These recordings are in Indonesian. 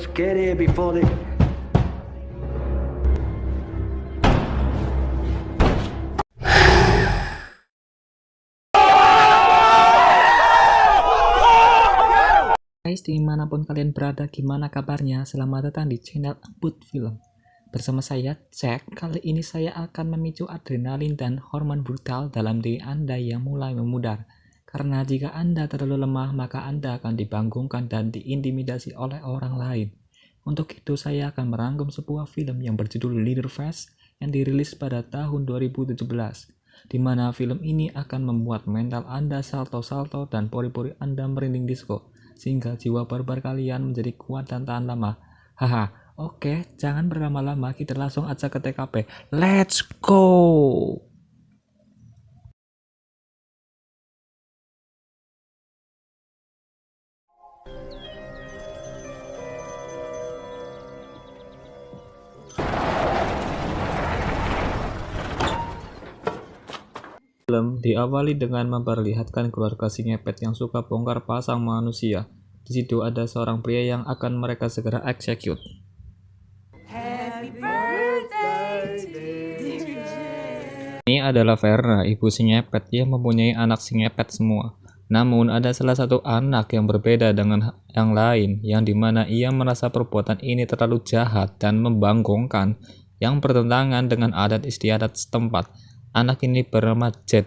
Let's get here before they... Guys, dimanapun kalian berada, gimana kabarnya? Selamat datang di channel Emput Film. Bersama saya, Jack. Kali ini saya akan memicu adrenalin dan hormon brutal dalam diri Anda yang mulai memudar. Karena jika Anda terlalu lemah, maka Anda akan dibanggungkan dan diintimidasi oleh orang lain. Untuk itu, saya akan merangkum sebuah film yang berjudul Leatherface yang dirilis pada tahun 2017. Di mana film ini akan membuat mental Anda salto-salto dan pori-pori Anda merinding disco, sehingga jiwa barbar kalian menjadi kuat dan tahan lama. Haha, oke, jangan berlama-lama, kita langsung aja ke TKP. Let's go! Film diawali dengan memperlihatkan keluarga si ngepet yang suka bongkar pasang manusia. Di situ ada seorang pria yang akan mereka segera execute. Ini adalah Verna, ibu si ngepet yang mempunyai anak si ngepet semua. Namun ada salah satu anak yang berbeda dengan yang lain, yang dimana ia merasa perbuatan ini terlalu jahat dan membanggongkan, yang bertentangan dengan adat istiadat setempat. Anak ini bernama Jet.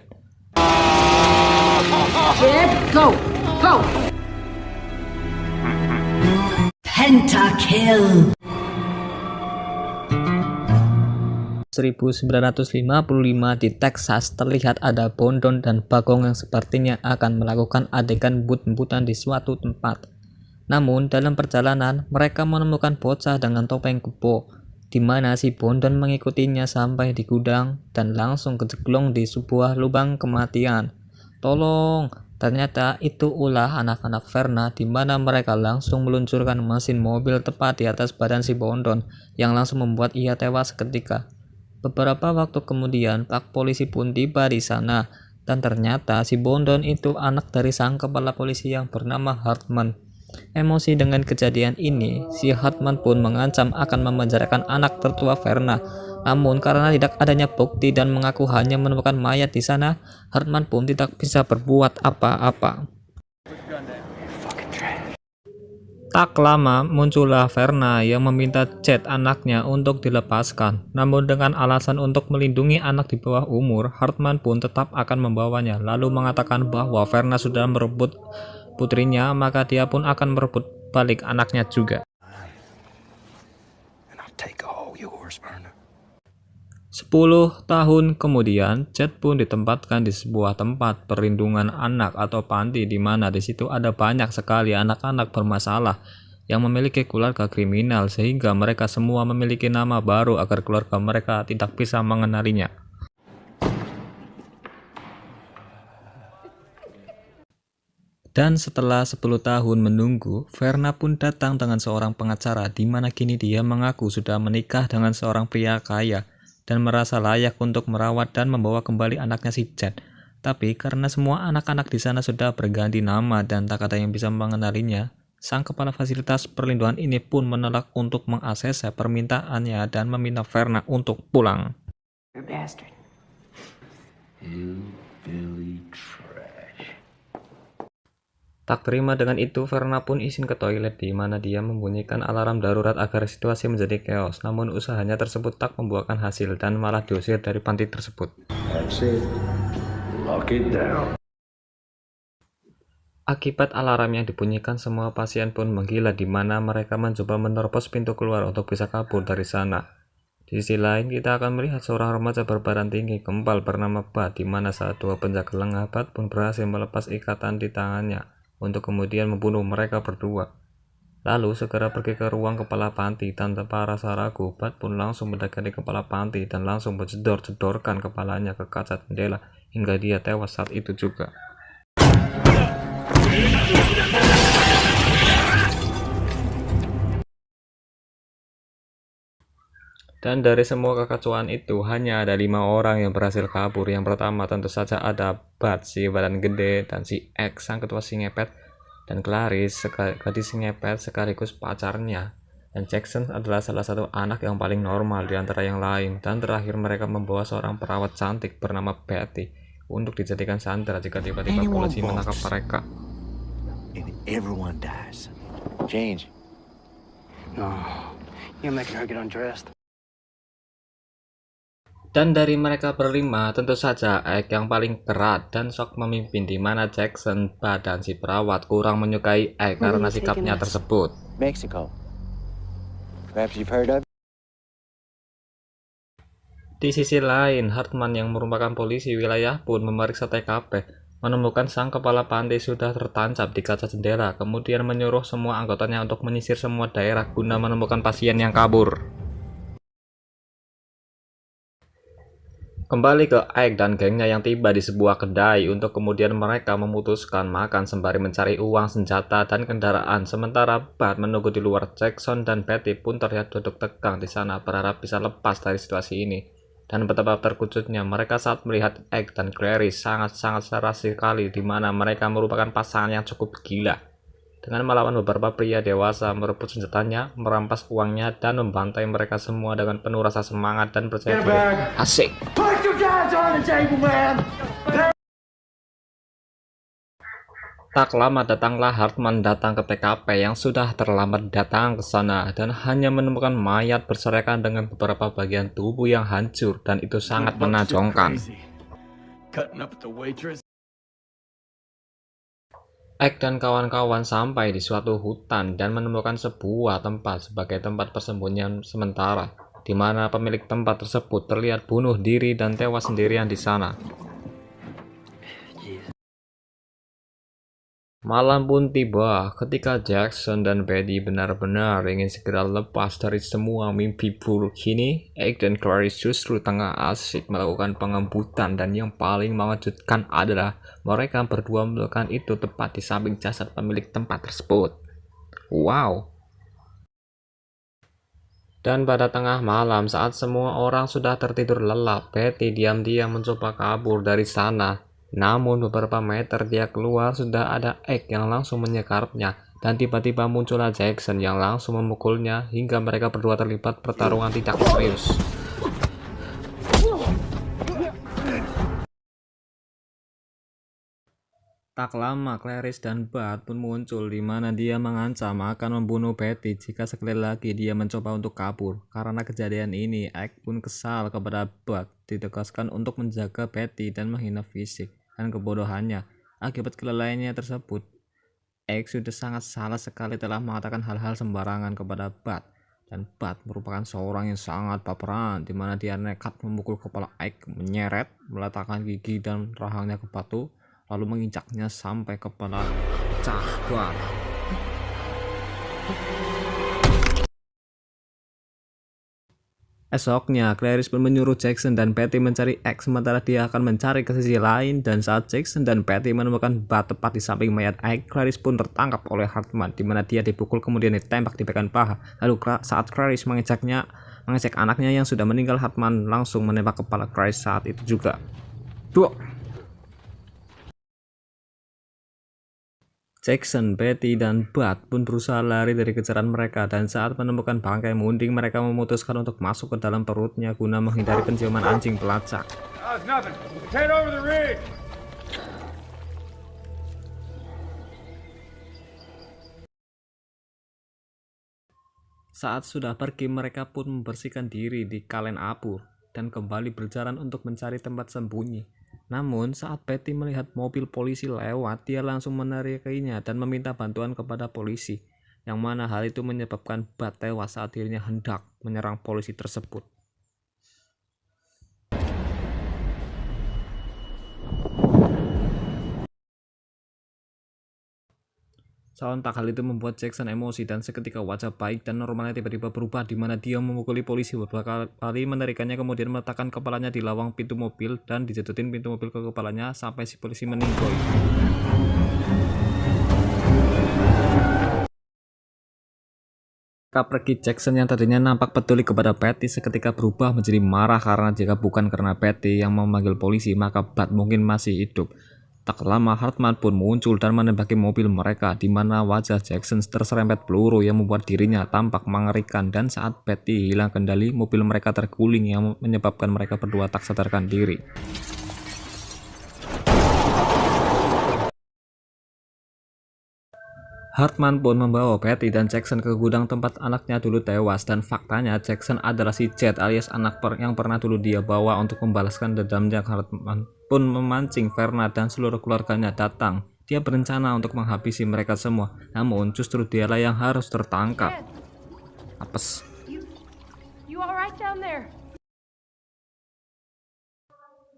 Jet, go! Go! Pentakill! 1955 di Texas terlihat ada Bondon dan Bagong yang sepertinya akan melakukan adegan but-butan di suatu tempat. Namun dalam perjalanan mereka menemukan bocah dengan topeng kebo, di mana si Bondon mengikutinya sampai di gudang dan langsung kejeglong di sebuah lubang kematian. Tolong! Ternyata itu ulah anak-anak Verna, di mana mereka langsung meluncurkan mesin mobil tepat di atas badan si Bondon yang langsung membuat ia tewas seketika. Beberapa waktu kemudian Pak polisi pun tiba di sana dan ternyata si Bondon itu anak dari sang kepala polisi yang bernama Hartman. Emosi dengan kejadian ini, si Hartman pun mengancam akan memenjarakan anak tertua Verna. Namun karena tidak adanya bukti dan mengaku hanya menemukan mayat di sana, Hartman pun tidak bisa berbuat apa-apa. Tak lama muncullah Verna yang meminta Jet anaknya untuk dilepaskan. Namun dengan alasan untuk melindungi anak di bawah umur, Hartman pun tetap akan membawanya, lalu mengatakan bahwa Verna sudah merebut putrinya, maka dia pun akan merebut balik anaknya juga. 10 tahun kemudian, Jet pun ditempatkan di sebuah tempat perlindungan anak atau panti, di mana di situ ada banyak sekali anak-anak bermasalah yang memiliki keluarga kriminal, sehingga mereka semua memiliki nama baru agar keluarga mereka tidak bisa mengenalinya. Dan setelah 10 tahun menunggu, Verna pun datang dengan seorang pengacara, di mana kini dia mengaku sudah menikah dengan seorang pria kaya dan merasa layak untuk merawat dan membawa kembali anaknya si Jet. Tapi karena semua anak-anak di sana sudah berganti nama dan tak ada yang bisa mengenalinya, sang kepala fasilitas perlindungan ini pun menolak untuk mengakses permintaannya dan meminta Verna untuk pulang. Tak terima dengan itu, Verna pun izin ke toilet, di mana dia membunyikan alarm darurat agar situasi menjadi chaos. Namun usahanya tersebut tak membuahkan hasil dan malah diusir dari panti tersebut. Akibat alarm yang dibunyikan, semua pasien pun menggila, di mana mereka mencoba menerobos pintu keluar untuk bisa kabur dari sana. Di sisi lain, kita akan melihat seorang remaja berbadan tinggi kempal bernama Bud, di mana saat dua penjaga lengah, Bud pun berhasil melepas ikatan di tangannya untuk kemudian membunuh mereka berdua. Lalu segera pergi ke ruang kepala panti, dan tanpa rasa ragu, Bud pun langsung mendekati kepala panti dan langsung menjedor-jedorkan kepalanya ke kaca jendela hingga dia tewas saat itu juga. Dan dari semua kekacauan itu, hanya ada 5 orang yang berhasil kabur. Yang pertama tentu saja ada Bud, si badan gede, dan si X, sang ketua si ngepet, dan Clarice, gadis si ngepet sekaligus pacarnya. Dan Jackson adalah salah satu anak yang paling normal di antara yang lain. Dan terakhir mereka membawa seorang perawat cantik bernama Betty untuk dijadikan sandera jika tiba-tiba polisi menangkap mereka. And everyone dies. Change. No. You're making her get undressed. Dan dari mereka berlima, tentu saja Egg yang paling berat dan sok memimpin, di mana Jackson, Bud, dan si perawat kurang menyukai Egg karena sikapnya tersebut. Mexico. Perhaps you've heard of it? Di sisi lain, Hartman yang merupakan polisi wilayah pun memeriksa TKP, menemukan sang kepala panti sudah tertancap di kaca jendela, kemudian menyuruh semua anggotanya untuk menyisir semua daerah guna menemukan pasien yang kabur. Kembali ke Egg dan gengnya yang tiba di sebuah kedai untuk kemudian mereka memutuskan makan sembari mencari uang, senjata, dan kendaraan. Sementara Bud menunggu di luar. Jackson dan Betty pun terlihat duduk tegang di sana berharap bisa lepas dari situasi ini. Dan betapa terkejutnya mereka saat melihat Egg dan Clarice sangat-sangat seras sekali, di mana mereka merupakan pasangan yang cukup gila. Dengan melawan beberapa pria dewasa, merebut senjatanya, merampas uangnya, dan membantai mereka semua dengan penuh rasa semangat dan percaya diri. Asik! Tak lama datanglah Hartman datang ke TKP yang sudah terlambat datang ke sana dan hanya menemukan mayat berserakan dengan beberapa bagian tubuh yang hancur, dan itu sangat menajongkan. Egg dan kawan-kawan sampai di suatu hutan dan menemukan sebuah tempat sebagai tempat persembunyian sementara, di mana pemilik tempat tersebut terlihat bunuh diri dan tewas sendirian di sana. Malam pun tiba ketika Jackson dan Betty benar-benar ingin segera lepas dari semua mimpi buruk ini. Egg dan Clarice justru tengah asik melakukan pengembutan, dan yang paling mengejutkan adalah mereka berdua melakukan itu tepat di samping jasad pemilik tempat tersebut. Wow! Dan pada tengah malam saat semua orang sudah tertidur lelap, Betty diam-diam mencoba kabur dari sana. Namun beberapa meter dia keluar sudah ada Egg yang langsung menyekarpnya, dan tiba-tiba muncullah Jackson yang langsung memukulnya hingga mereka berdua terlibat pertarungan tidak serius. Tak lama Clarice dan Bud pun muncul, di mana dia mengancam akan membunuh Betty jika sekali lagi dia mencoba untuk kabur. Karena kejadian ini, Egg pun kesal kepada Bud, ditegaskan untuk menjaga Betty dan menghina fisik dan kebodohannya. Akibat kelelahannya tersebut, Egg sudah sangat salah sekali telah mengatakan hal-hal sembarangan kepada Bud. Dan Bud merupakan seorang yang sangat baperan, di mana dia nekat memukul kepala Egg, menyeret, meletakkan gigi dan rahangnya ke batu, lalu menginjaknya sampai kepala pecah. Esoknya, Clarice pun menyuruh Jackson dan Betty mencari Egg, sementara dia akan mencari ke sisi lain. Dan saat Jackson dan Betty menemukan Bud tepat di samping mayat Egg, Clarice pun tertangkap oleh Hartman, di mana dia dipukul kemudian ditembak di bagian paha. Lalu saat Clarice mengecek anaknya yang sudah meninggal, Hartman langsung menembak kepala Clarice saat itu juga. Jackson, Betty, dan Bud pun berusaha lari dari kejaran mereka, dan saat menemukan bangkai munding mereka memutuskan untuk masuk ke dalam perutnya guna menghindari penciuman anjing pelacak. Saat sudah pergi, mereka pun membersihkan diri di Kalen Apur dan kembali berjalan untuk mencari tempat sembunyi. Namun saat Betty melihat mobil polisi lewat, dia langsung menarikinya dan meminta bantuan kepada polisi, yang mana hal itu menyebabkan Bud tewas saat dirinya hendak menyerang polisi tersebut. Sontak hal itu membuat Jackson emosi, dan seketika wajah baik dan normalnya tiba-tiba berubah, di mana dia memukuli polisi beberapa kali, menarikannya, kemudian meletakkan kepalanya di lawang pintu mobil dan dijedotin pintu mobil ke kepalanya sampai si polisi meninggoy. Pergi, Jackson yang tadinya nampak peduli kepada Betty seketika berubah menjadi marah karena jika bukan karena Betty yang memanggil polisi, maka Bud mungkin masih hidup. Tak lama Hartman pun muncul dan menembaki mobil mereka, di mana wajah Jackson terserempet peluru yang membuat dirinya tampak mengerikan, dan saat Patty hilang kendali, mobil mereka terguling yang menyebabkan mereka berdua tak sadarkan diri. Hartman pun membawa Patty dan Jackson ke gudang tempat anaknya dulu tewas, dan faktanya Jackson adalah si Jet alias anak yang pernah dulu dia bawa untuk membalaskan dendamnya. Hartman pun memancing Verna dan seluruh keluarganya datang. Dia berencana untuk menghabisi mereka semua, namun justru dialah yang harus tertangkap. Apes. You all right down there?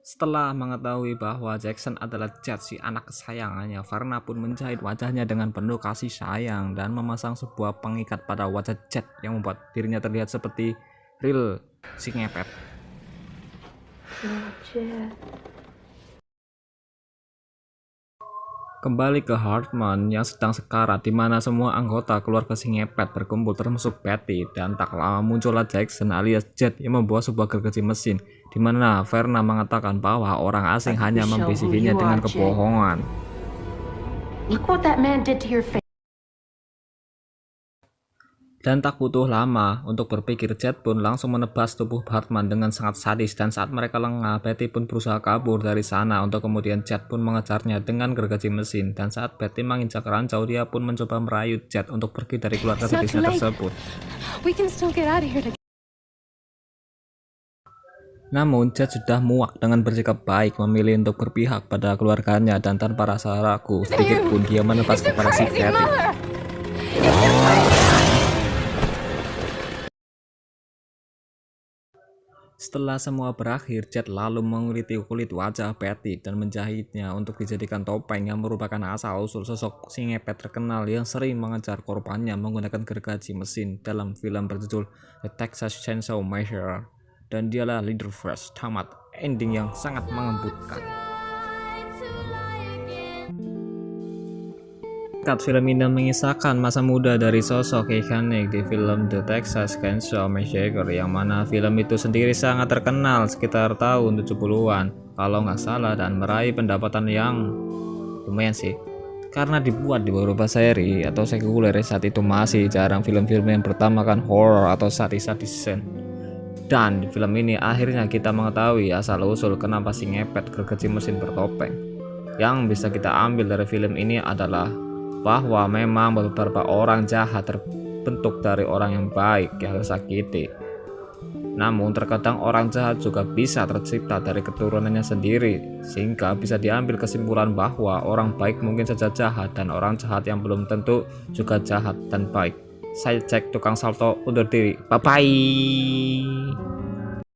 Setelah mengetahui bahwa Jackson adalah Jet, si anak kesayangannya, Verna pun menjahit wajahnya dengan penuh kasih sayang dan memasang sebuah pengikat pada wajah Jet yang membuat dirinya terlihat seperti real si ngepet. Kembali ke Hartman yang sedang sekarat, di mana semua anggota keluarga si ngepet berkumpul termasuk Patty, dan tak lama muncullah Jackson alias Jet yang membawa sebuah gergaji mesin, di mana Verna mengatakan bahwa orang asing hanya membisikinya dengan kebohongan. Look what that man did to your face. Dan tak butuh lama untuk berpikir, Jet pun langsung menebas tubuh Hartman dengan sangat sadis, dan saat mereka lengah, Patty pun berusaha kabur dari sana untuk kemudian Jet pun mengejarnya dengan gergaji mesin, dan saat Patty menginjak ranjau, dia pun mencoba merayu Jet untuk pergi dari keluarga sadisnya tersebut. We can still get out of here together. Namun Jet sudah muak dengan bersikap baik, memilih untuk berpihak pada keluarganya, dan tanpa rasa ragu sedikit pun dia menebas kepala si Patty. Setelah semua berakhir, Jet lalu menguliti kulit wajah Patty dan menjahitnya untuk dijadikan topeng yang merupakan asal-usul sosok si ngepet terkenal yang sering mengejar korbannya menggunakan gergaji mesin dalam film berjudul The Texas Chainsaw Massacre, dan dialah Leatherface. Tamat ending yang sangat mengembutkan. Film ini mengisahkan masa muda dari sosok ikonik di film The Texas Chainsaw Massacre, yang mana film itu sendiri sangat terkenal sekitar tahun 70-an kalau nggak salah, dan meraih pendapatan yang lumayan sih, karena dibuat di beberapa seri atau sekuler. Saat itu masih jarang film-film yang bertemakan horror atau sadis-sadis. Dan di film ini akhirnya kita mengetahui asal-usul kenapa si ngepet gergaji mesin bertopeng. Yang bisa kita ambil dari film ini adalah bahwa memang beberapa orang jahat terbentuk dari orang yang baik yang tersakiti. Namun terkadang orang jahat juga bisa tercipta dari keturunannya sendiri, sehingga bisa diambil kesimpulan bahwa orang baik mungkin saja jahat dan orang jahat yang belum tentu juga jahat dan baik. Saya Cek Tukang Salto undur diri. Bye bye.